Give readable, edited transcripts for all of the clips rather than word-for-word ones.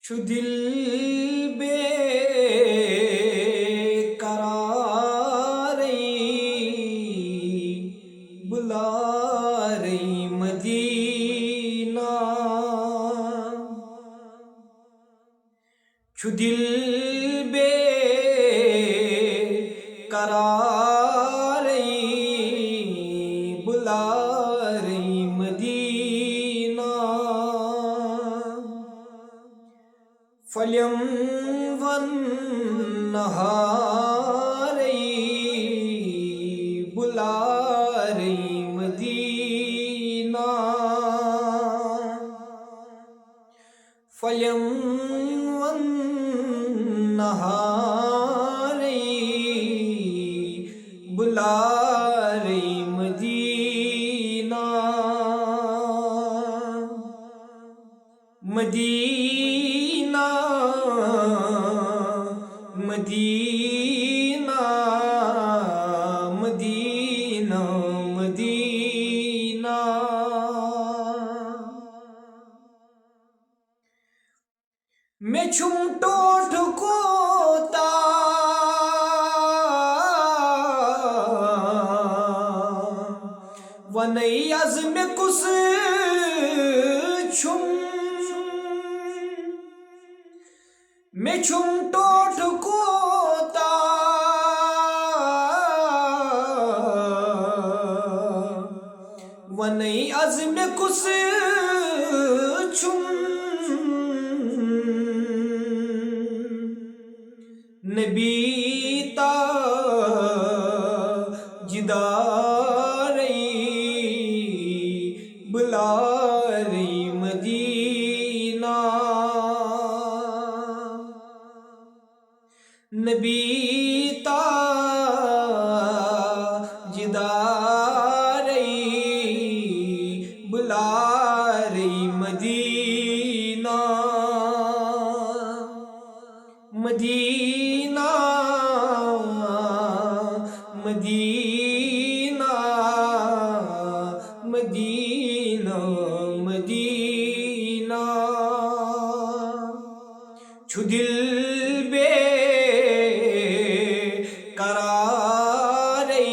چھُ دل بے قرارے بلارے مدینہ چھُ دل بے قرارے بلارے مدینہ فلیم والنہارے بلارے مدینہ فلیم والنہارے بلارے مدینہ مدینہ مدینہ مدینہ مدینہ میں چھُم ٹوٹھ کوتا ونے از میں کس چھُم میں چھُم ٹوٹھ کوتا ونے از میں کس چھُم نبی تا جدارے بلارے مدینہ نبی تا جدارے بلارے مدینہ مدینہ مدینہ مدینہ مدینہ چھُ دل بے قرارے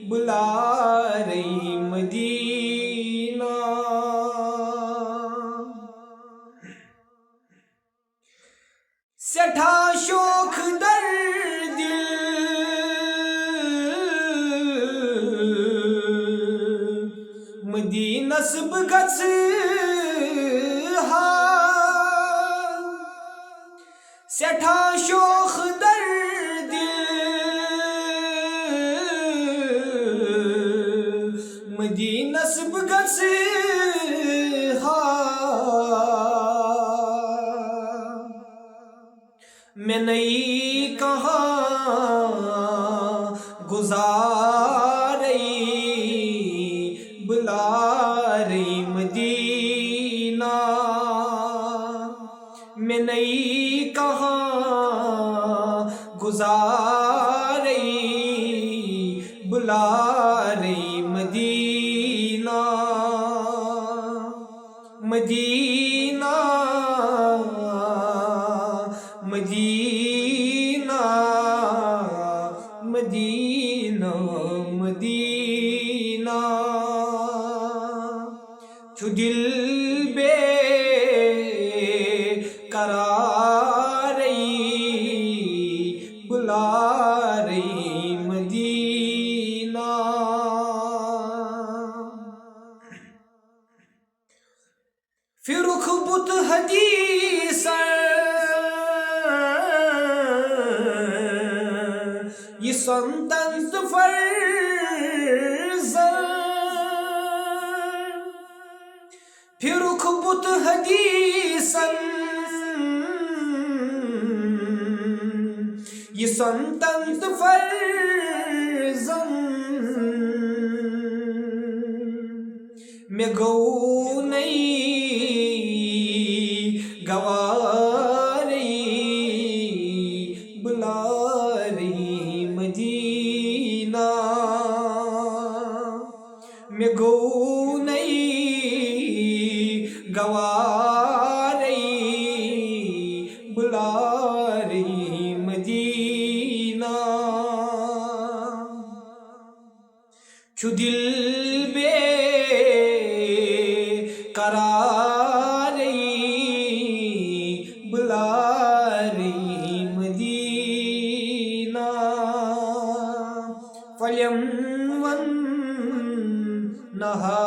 بلارے مدینہ سٹھا شوخ در دل مدینہ سب گژھ ہا سٹھا شوخ در دل مدینہ سب گژھ ہا میں نہیں کہاں گزارے بلارے مدینہ میں نہیں کہاں گزارے بلارے مدینہ مدینہ مدینہ مدینہ مدینہ چھُ دل بے قرارے بلارے مدینہ پھر رخ بت حدیث یہ سنتنت فرزن پھر رخ بت حدیثن یہ سنتنت فرزن میں گو نہیں گوارے بلارے مدینہ میں گو نہیں گوارے نہا